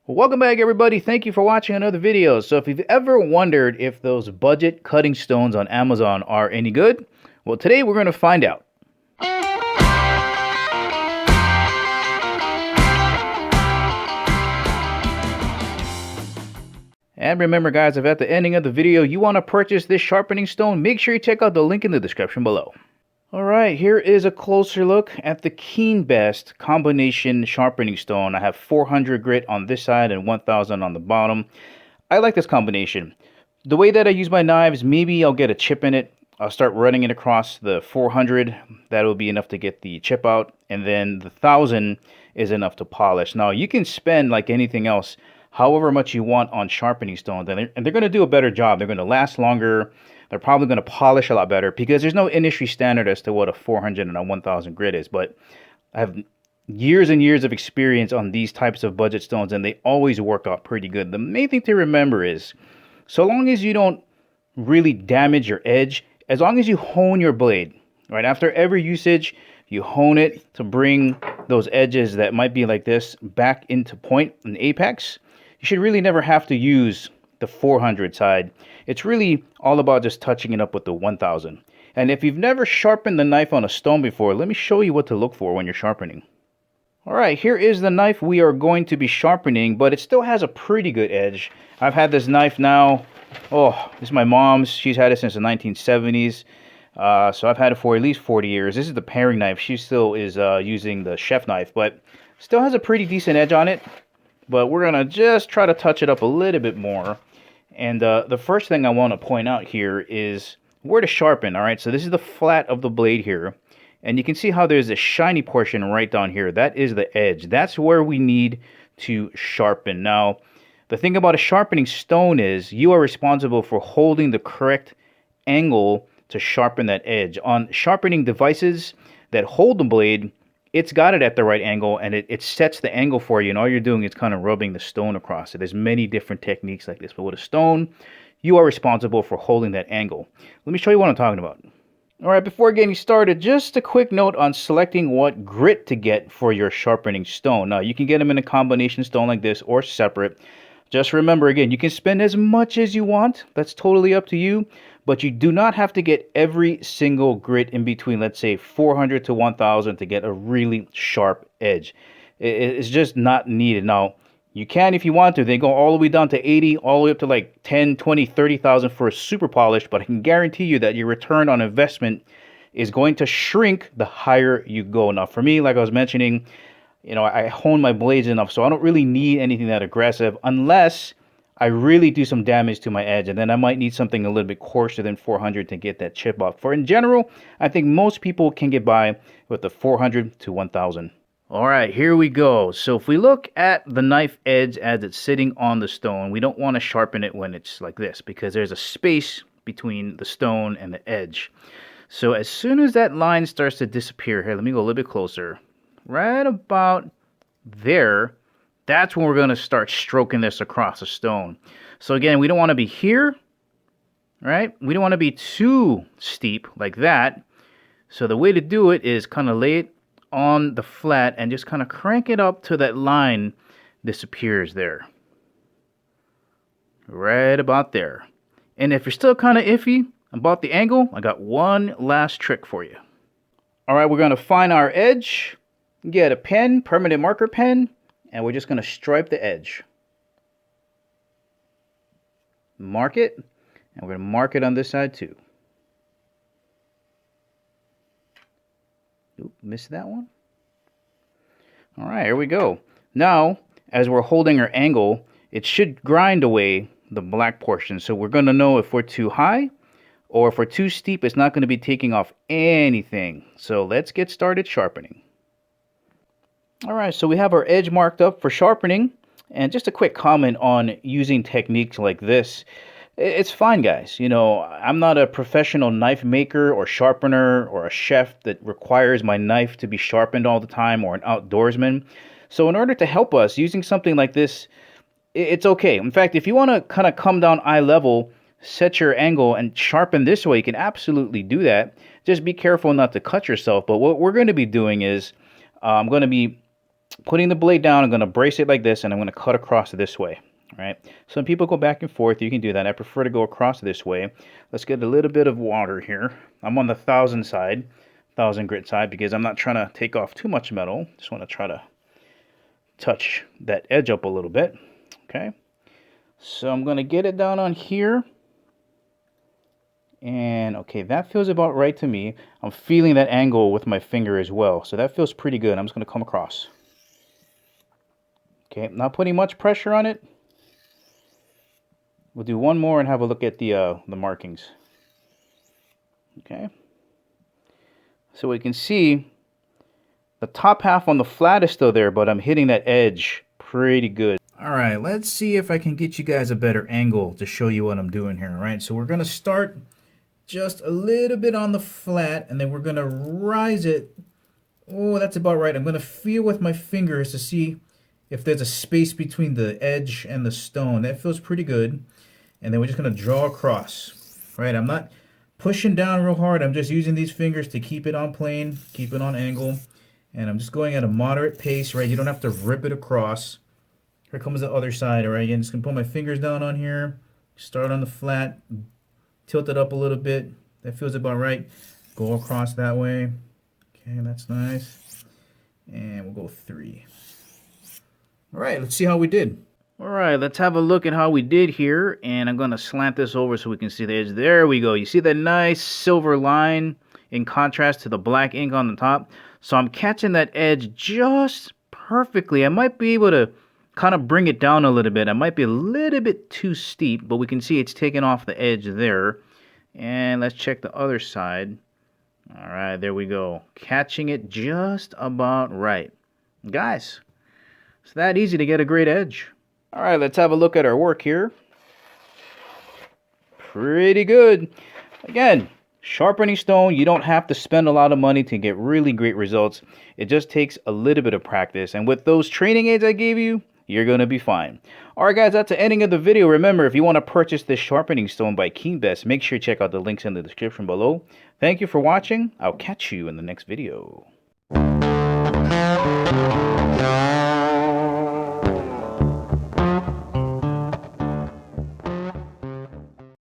Welcome back, everybody. Thank you for watching another video. So if you've ever wondered if those budget cutting stones on Amazon are any good, well, today we're going to find out. And remember, guys, if at the ending of the video you want to purchase this sharpening stone, make sure you check out the link in the description below. Alright, here is a closer look at the Keenbest combination sharpening stone. I have 400 grit on this side and 1000 on the bottom. I like this combination. The way that I use my knives, maybe I'll get a chip in it. I'll start running it across the 400. That'll be enough to get the chip out. And then the 1000 is enough to polish. Now, you can spend, like anything else, however much you want on sharpening stones. And they're going to do a better job. They're going to last longer. They're probably going to polish a lot better because there's no industry standard as to what a 400 and a 1000 grit is. But I have years and years of experience on these types of budget stones, and they always work out pretty good. The main thing to remember is, so long as you don't really damage your edge, as long as you hone your blade, right? After every usage, you hone it to bring those edges that might be like this back into point, an apex. You should really never have to use the 400 side. It's really all about just touching it up with the 1000. And if you've never sharpened the knife on a stone before, let me show you what to look for when you're sharpening. Alright, here is the knife we are going to be sharpening, but it still has a pretty good edge. I've had this knife now, this is my mom's. She's had it since the 1970s. So I've had it for at least 40 years. This is the paring knife. She still is using the chef knife, but still has a pretty decent edge on it. But we're going to just try to touch it up a little bit more. And the first thing I want to point out here is where to sharpen. All right, so this is the flat of the blade here. And you can see how there's a shiny portion right down here. That is the edge. That's where we need to sharpen. Now, the thing about a sharpening stone is you are responsible for holding the correct angle to sharpen that edge. On sharpening devices that hold the blade, it's got it at the right angle, and it sets the angle for you, and all you're doing is kind of rubbing the stone across it. There's many different techniques like this, but with a stone, you are responsible for holding that angle. Let me show you what I'm talking about. All right, before getting started, just a quick note on selecting what grit to get for your sharpening stone. Now, you can get them in a combination stone like this or separate. Just remember, again, you can spend as much as you want. That's totally up to you. But you do not have to get every single grit in between, let's say 400 to 1000 to get a really sharp edge. It's just not needed. Now, you can if you want to. They go all the way down to 80, all the way up to like 10, 20, 30,000 for a super polish. But I can guarantee you that your return on investment is going to shrink the higher you go. Now, for me, like I was mentioning, I hone my blades enough, so I don't really need anything that aggressive unless I really do some damage to my edge, and then I might need something a little bit coarser than 400 to get that chip off. For in general, I think most people can get by with the 400 to 1000. All right, here we go. So if we look at the knife edge as it's sitting on the stone, we don't want to sharpen it when it's like this because there's a space between the stone and the edge. So as soon as that line starts to disappear, here, let me go a little bit closer. Right about there. That's when we're going to start stroking this across the stone. So again, we don't want to be here, right? We don't want to be too steep like that. So the way to do it is kind of lay it on the flat and just kind of crank it up till that line disappears there. Right about there. And if you're still kind of iffy about the angle, I got one last trick for you. All right, we're going to find our edge, get a pen, permanent marker pen, and we're just going to stripe the edge. Mark it. And we're going to mark it on this side too. Oop, missed that one. All right, here we go. Now, as we're holding our angle, it should grind away the black portion. So we're going to know if we're too high or if we're too steep, it's not going to be taking off anything. So let's get started sharpening. All right, so we have our edge marked up for sharpening. And just a quick comment on using techniques like this. It's fine, guys. I'm not a professional knife maker or sharpener or a chef that requires my knife to be sharpened all the time or an outdoorsman. So in order to help us, using something like this, it's okay. In fact, if you want to kind of come down eye level, set your angle and sharpen this way, you can absolutely do that. Just be careful not to cut yourself. But what we're going to be doing is I'm going to be putting the blade down, I'm going to brace it like this, and I'm going to cut across this way. All right. Some people go back and forth. You can do that. I prefer to go across this way. Let's get a little bit of water here. I'm on the 1,000 side, 1,000 grit side, because I'm not trying to take off too much metal. Just want to try to touch that edge up a little bit. Okay. So I'm going to get it down on here. And okay, that feels about right to me. I'm feeling that angle with my finger as well. So that feels pretty good. I'm just going to come across. Okay, not putting much pressure on it. We'll do one more and have a look at the markings. Okay. So we can see the top half on the flat is still there, but I'm hitting that edge pretty good. All right, let's see if I can get you guys a better angle to show you what I'm doing here. All right, so we're going to start just a little bit on the flat, and then we're going to rise it. Oh, that's about right. I'm going to feel with my fingers to see if there's a space between the edge and the stone. That feels pretty good. And then we're just going to draw across. Right, I'm not pushing down real hard. I'm just using these fingers to keep it on plane, keep it on angle. And I'm just going at a moderate pace, right? You don't have to rip it across. Here comes the other side, all right? Again, just going to put my fingers down on here. Start on the flat. Tilt it up a little bit. That feels about right. Go across that way. Okay, that's nice. And we'll go 3. All right, let's see how we did. All right, let's have a look at how we did here. And I'm going to slant this over so we can see the edge. There we go. You see that nice silver line in contrast to the black ink on the top? So I'm catching that edge just perfectly. I might be able to kind of bring it down a little bit. I might be a little bit too steep, but we can see it's taking off the edge there. And let's check the other side. All right, there we go. Catching it just about right. Guys, it's that easy to get a great edge. All right, let's have a look at our work here. Pretty good. Again, sharpening stone, you don't have to spend a lot of money to get really great results. It just takes a little bit of practice. And with those training aids I gave you, you're going to be fine. Alright guys, that's the ending of the video. Remember, if you want to purchase this sharpening stone by Keenbest, make sure you check out the links in the description below. Thank you for watching. I'll catch you in the next video.